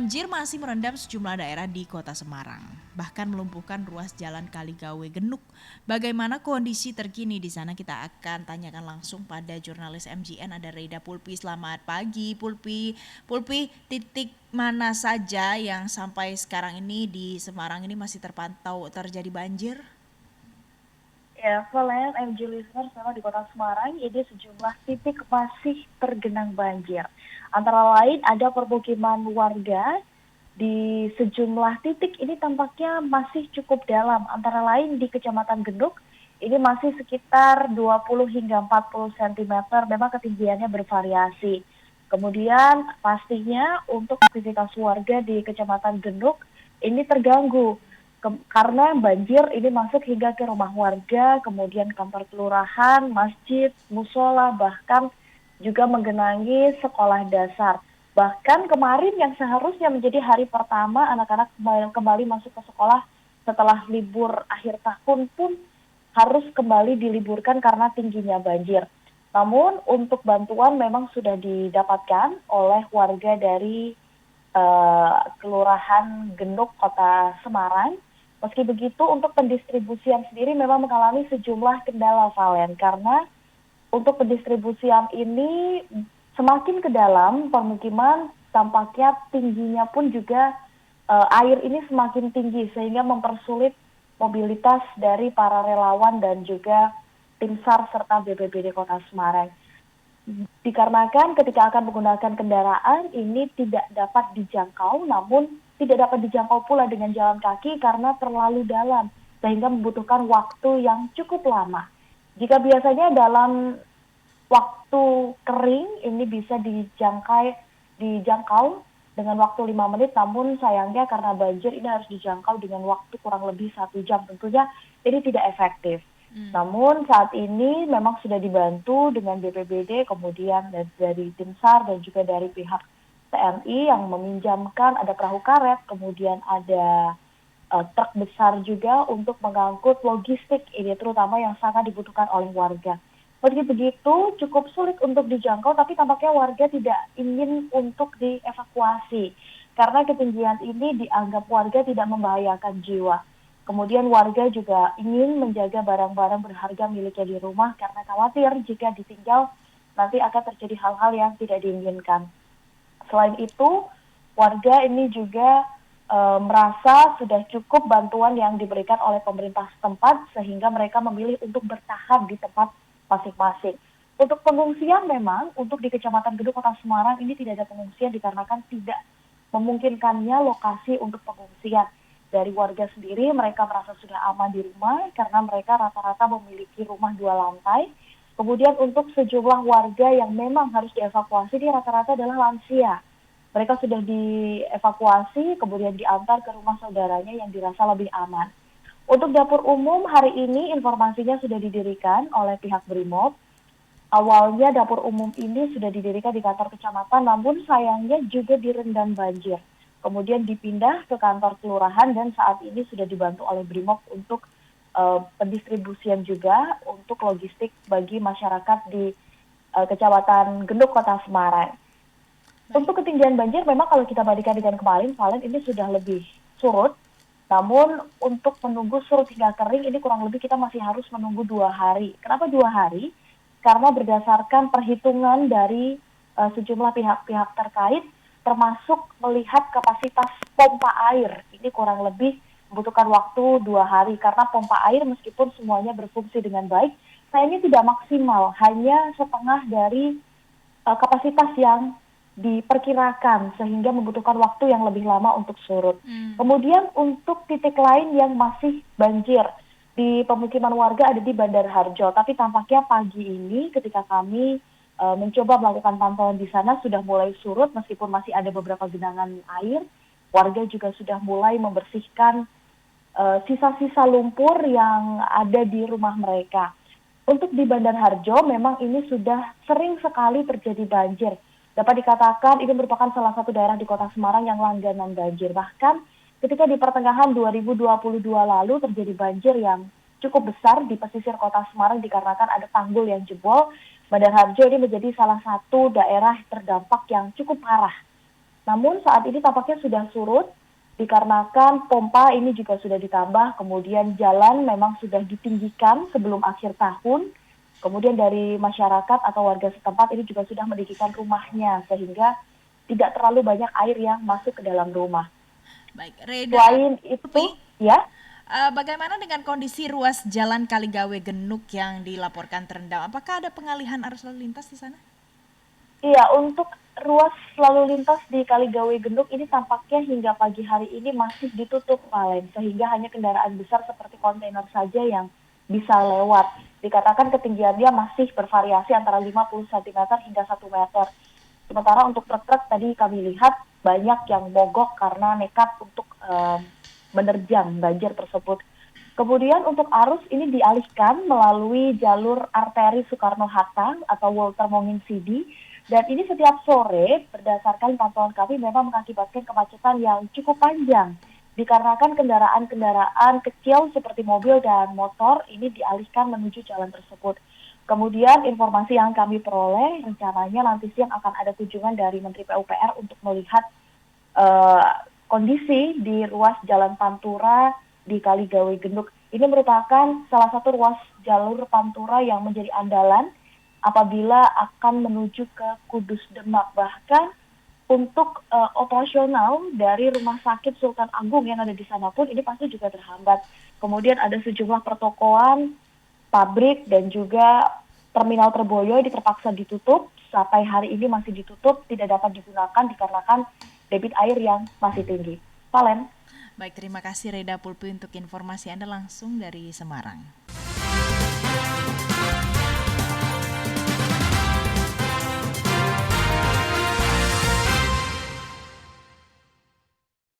Banjir masih merendam sejumlah daerah di Kota Semarang, bahkan melumpuhkan ruas jalan Kaligawe Genuk. Bagaimana kondisi terkini di sana? Kita akan tanyakan langsung pada jurnalis MGN ada Reida Pulpi. Selamat pagi, Pulpi. Pulpi, titik mana saja yang sampai sekarang ini di Semarang ini masih terpantau terjadi banjir? Ya, selain MG Listeners memang di Kota Semarang ini sejumlah titik masih tergenang banjir. Antara lain ada permukiman warga di sejumlah titik ini tampaknya masih cukup dalam. Antara lain di Kecamatan Genduk ini masih sekitar 20 hingga 40 cm. Memang ketinggiannya bervariasi. Kemudian pastinya untuk aktivitas warga di Kecamatan Genduk ini terganggu karena banjir ini masuk hingga ke rumah warga, kemudian kantor kelurahan, masjid, musola, bahkan juga menggenangi sekolah dasar. Bahkan kemarin yang seharusnya menjadi hari pertama anak-anak kembali masuk ke sekolah setelah libur akhir tahun pun harus kembali diliburkan karena tingginya banjir. Namun untuk bantuan memang sudah didapatkan oleh warga dari Kelurahan Genduk Kota Semarang. Meski begitu untuk pendistribusian sendiri memang mengalami sejumlah kendala, Valen, karena untuk pendistribusian ini semakin ke dalam permukiman tampaknya tingginya pun juga air ini semakin tinggi sehingga mempersulit mobilitas dari para relawan dan juga tim SAR serta BPBD Kota Semarang. Dikarenakan ketika akan menggunakan kendaraan ini tidak dapat dijangkau, namun tidak dapat dijangkau pula dengan jalan kaki karena terlalu dalam, sehingga membutuhkan waktu yang cukup lama. Jika biasanya dalam waktu kering ini bisa dijangkau dengan waktu 5 menit, namun sayangnya karena banjir ini harus dijangkau dengan waktu kurang lebih 1 jam. Tentunya ini tidak efektif. Namun saat ini memang sudah dibantu dengan BPBD, kemudian dari tim SAR dan juga dari pihak TNI yang meminjamkan ada perahu karet, kemudian ada truk besar juga untuk mengangkut logistik ini terutama yang sangat dibutuhkan oleh warga. Meski begitu cukup sulit untuk dijangkau, tapi tampaknya warga tidak ingin untuk dievakuasi karena ketinggian ini dianggap warga tidak membahayakan jiwa. Kemudian warga juga ingin menjaga barang-barang berharga miliknya di rumah karena khawatir jika ditinggal nanti akan terjadi hal-hal yang tidak diinginkan. Selain itu, warga ini juga merasa sudah cukup bantuan yang diberikan oleh pemerintah setempat sehingga mereka memilih untuk bertahan di tempat masing-masing. Untuk pengungsian memang untuk di Kecamatan Gedung Kota Semarang ini tidak ada pengungsian dikarenakan tidak memungkinkannya lokasi untuk pengungsian. Dari warga sendiri mereka merasa sudah aman di rumah karena mereka rata-rata memiliki rumah 2 lantai. Kemudian untuk sejumlah warga yang memang harus dievakuasi ini rata-rata adalah lansia. Mereka sudah dievakuasi kemudian diantar ke rumah saudaranya yang dirasa lebih aman. Untuk dapur umum hari ini informasinya sudah didirikan oleh pihak Brimob. Awalnya dapur umum ini sudah didirikan di kantor kecamatan, namun sayangnya juga direndam banjir. Kemudian dipindah ke kantor kelurahan dan saat ini sudah dibantu oleh Brimob untuk pendistribusian juga untuk logistik bagi masyarakat di Kecamatan Genduk Kota Semarang. Baik. Untuk ketinggian banjir memang kalau kita bandingkan dengan kemarin, Valen ini sudah lebih surut. Namun untuk menunggu surut hingga kering ini kurang lebih kita masih harus menunggu 2 hari. Kenapa 2 hari? Karena berdasarkan perhitungan dari sejumlah pihak-pihak terkait, termasuk melihat kapasitas pompa air. Ini kurang lebih membutuhkan waktu 2 hari karena pompa air meskipun semuanya berfungsi dengan baik, sayangnya tidak maksimal, hanya setengah dari kapasitas yang diperkirakan sehingga membutuhkan waktu yang lebih lama untuk surut. Kemudian untuk titik lain yang masih banjir di pemukiman warga ada di Bandar Harjo, tapi tampaknya pagi ini ketika kami mencoba melakukan pantauan di sana sudah mulai surut meskipun masih ada beberapa genangan air. Warga juga sudah mulai membersihkan sisa-sisa lumpur yang ada di rumah mereka. Untuk di Bandar Harjo memang ini sudah sering sekali terjadi banjir. Dapat dikatakan ini merupakan salah satu daerah di Kota Semarang yang langganan banjir. Bahkan ketika di pertengahan 2022 lalu terjadi banjir yang cukup besar di pesisir Kota Semarang dikarenakan ada tanggul yang jebol. Bandar Harjo ini menjadi salah satu daerah terdampak yang cukup parah. Namun saat ini tampaknya sudah surut dikarenakan pompa ini juga sudah ditambah, kemudian jalan memang sudah ditinggikan sebelum akhir tahun. Kemudian dari masyarakat atau warga setempat ini juga sudah meninggikan rumahnya sehingga tidak terlalu banyak air yang masuk ke dalam rumah. Baik, Reda, Selain itu, Pulpi, ya, bagaimana dengan kondisi ruas Jalan Kaligawe Genuk yang dilaporkan terendam? Apakah ada pengalihan arus lalu lintas di sana? iya, untuk ruas lalu lintas di Kaligawe Genduk ini tampaknya hingga pagi hari ini masih ditutup, Valen, sehingga hanya kendaraan besar seperti kontainer saja yang bisa lewat. Dikatakan ketinggiannya masih bervariasi antara 50 cm hingga 1 meter. Sementara untuk truk-truk tadi kami lihat banyak yang mogok karena nekat untuk menerjang banjir tersebut. Kemudian untuk arus ini dialihkan melalui jalur arteri Soekarno-Hatta atau Walter Monginsidi. Dan ini setiap sore berdasarkan pantauan kami memang mengakibatkan kemacetan yang cukup panjang. Dikarenakan kendaraan-kendaraan kecil seperti mobil dan motor ini dialihkan menuju jalan tersebut. Kemudian informasi yang kami peroleh rencananya nanti siang akan ada kunjungan dari Menteri PUPR untuk melihat kondisi di ruas Jalan Pantura di Kaligawe Genduk. Ini merupakan salah satu ruas jalur Pantura yang menjadi andalan apabila akan menuju ke Kudus Demak. Bahkan untuk operasional dari Rumah Sakit Sultan Agung yang ada di sana pun ini pasti juga terhambat. Kemudian ada sejumlah pertokoan, pabrik, dan juga terminal Terboyo ini terpaksa ditutup. Sampai hari ini masih ditutup, tidak dapat digunakan dikarenakan debit air yang masih tinggi. Valen. Baik, terima kasih Reda Pulpi untuk informasi Anda langsung dari Semarang.